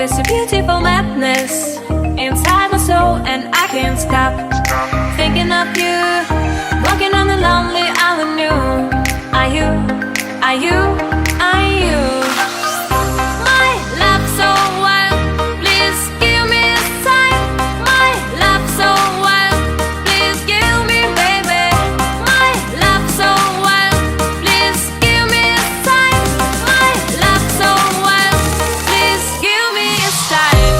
There's a beautiful madness inside my soul, and I can't stop thinking of you, walking on the lonely avenue. Are you, are you, are you my love so wild? Please give me a sign. My love so wild, please give me, baby. My love so wild, please give me a sign. My love so wild, please give me a sign.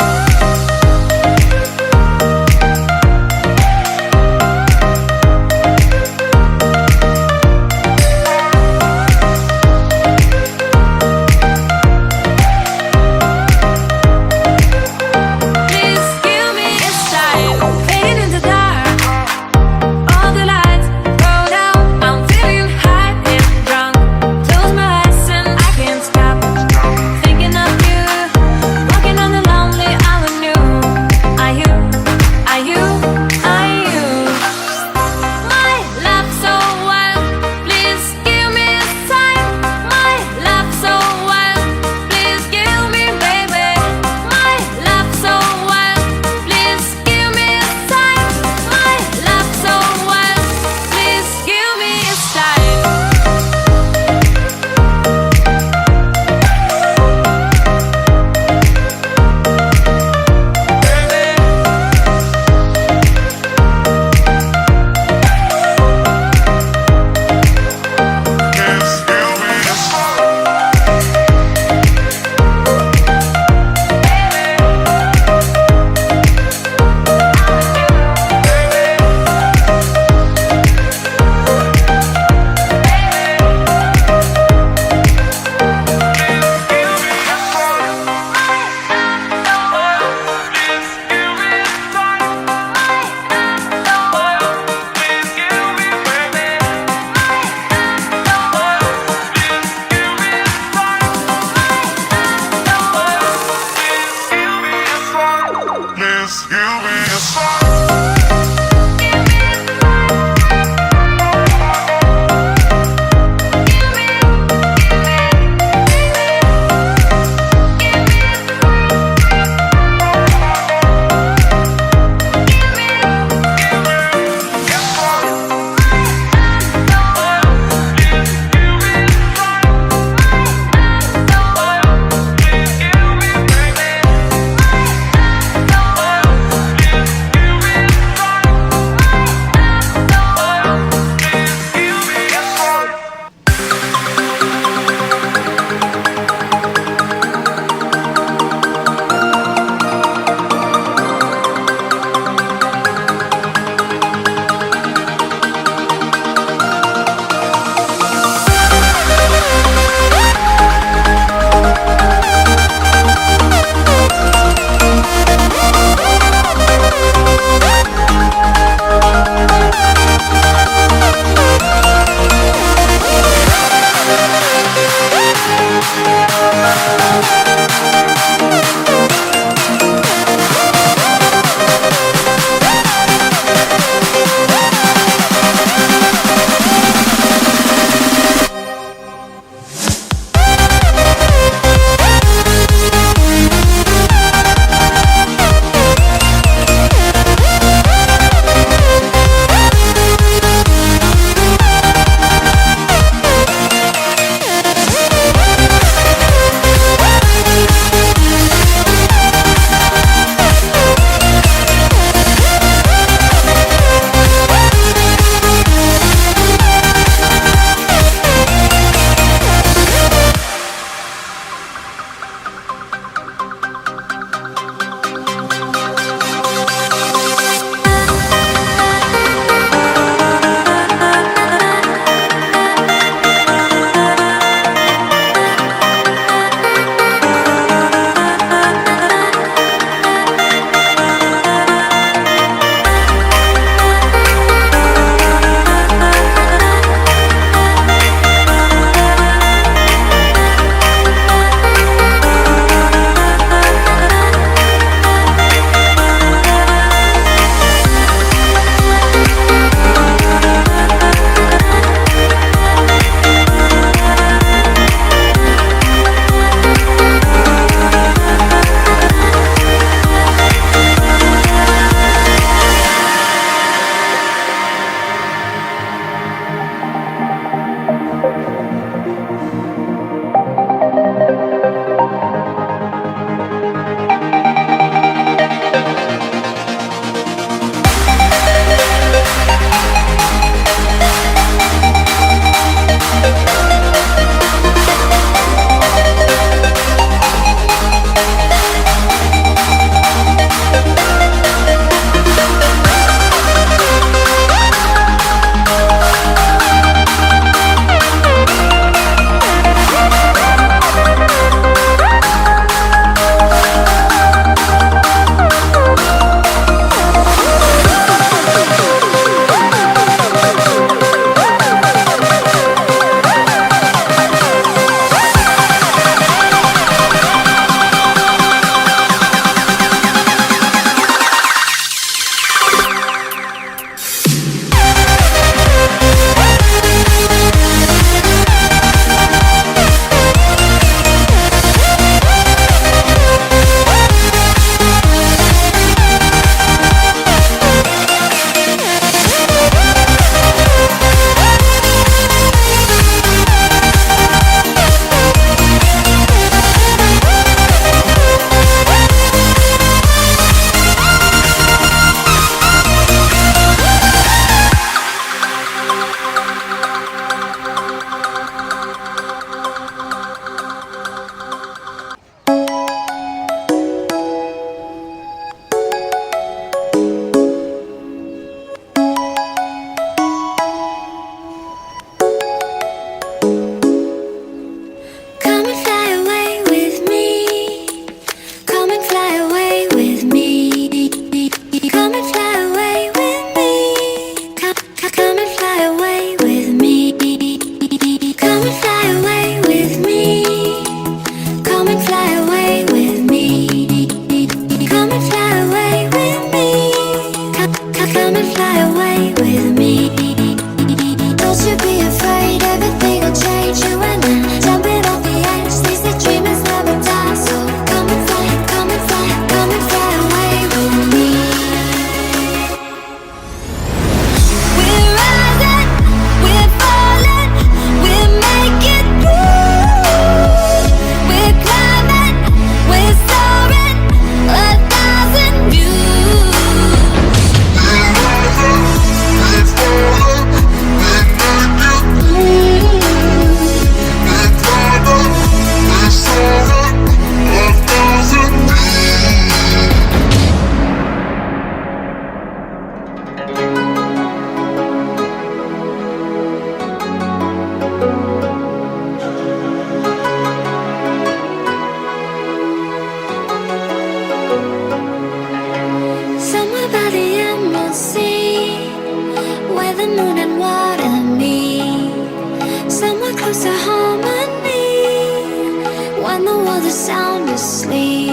sound asleep.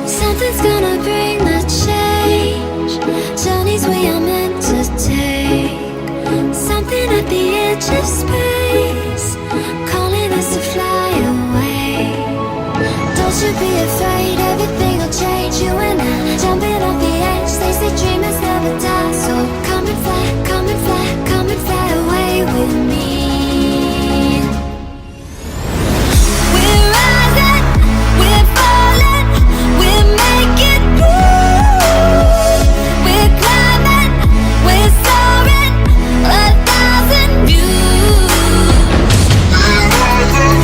Something's gonna bring the change. Journeys we are meant to take. Something at the edge of space, calling us to fly away. Don't you be afraid, everything will change. You and I, jumping off the edge. They say dreamers never die. So come and fly, come and fly, come and fly away with me. We're rising, we're falling, we're making moves. We're climbing, we're soaring, 1,000 views. We're rising,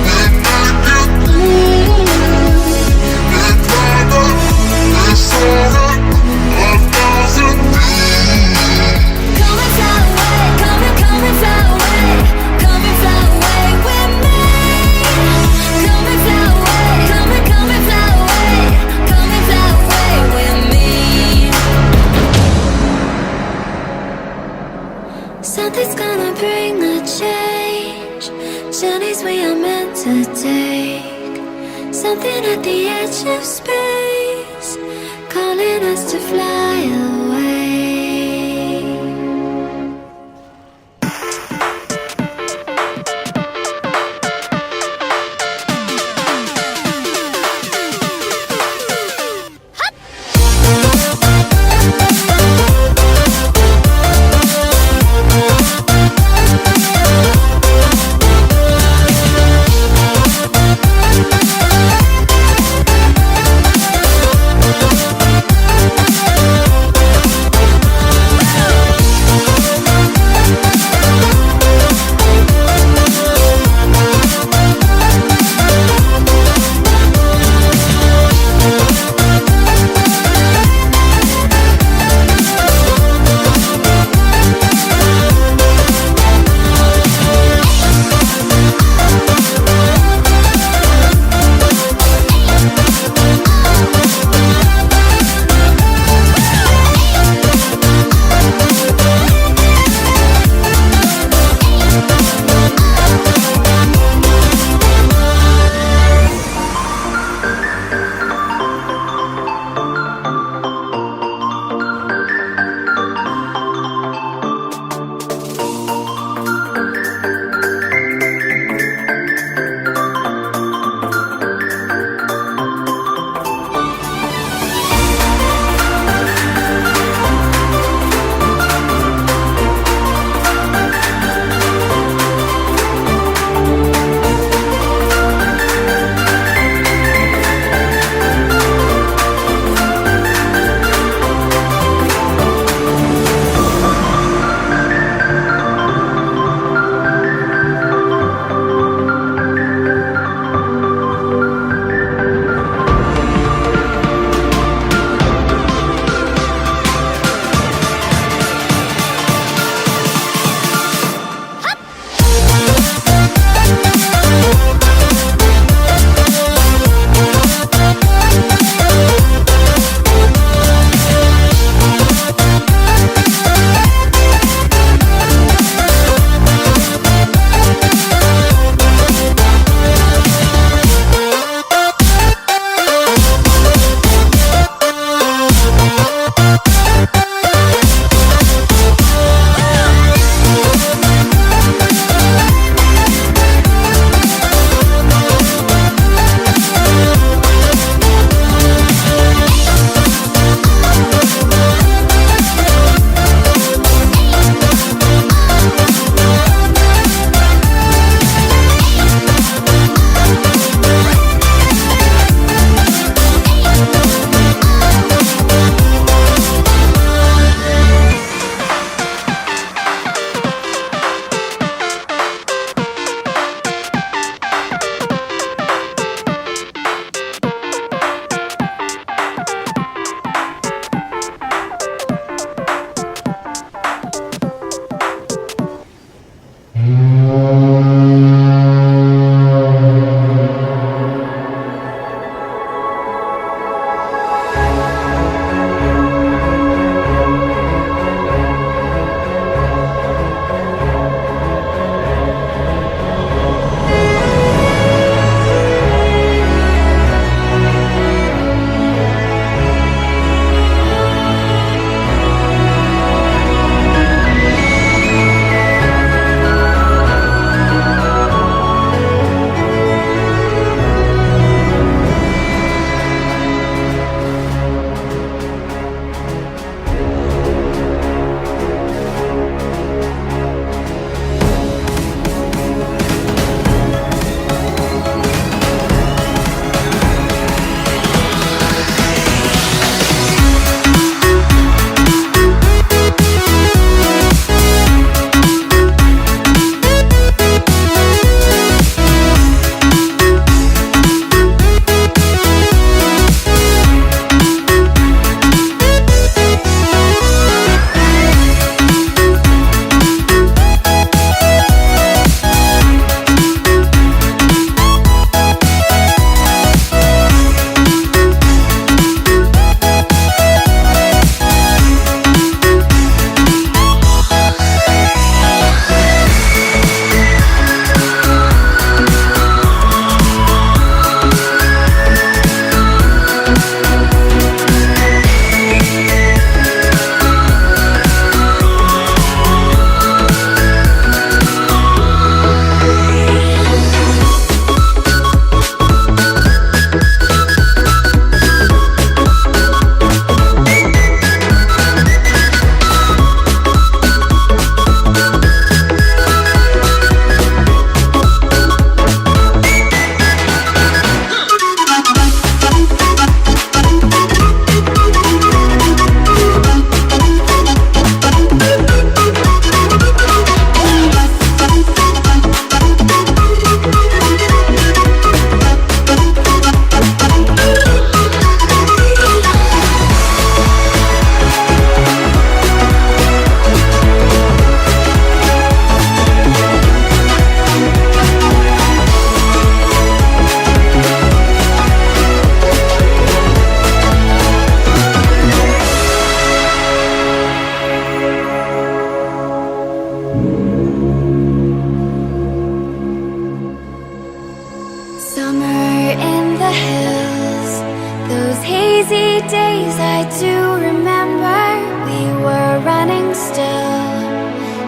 we're falling, we're making moves. We're climbing, we're soaring, 1,000 views. Come and fly away, come and fly away, come and fly away with me. Come and fly away, come and fly away, come and fly away with me. Something's gonna bring the change. Journeys we are meant to take. Something at the edge of space, calling us to fly away.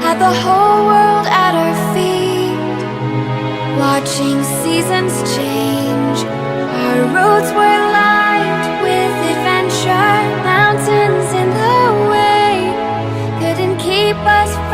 had the whole world at our feet, watching seasons change. Our roads were lined with adventure, mountains in the way couldn't keep us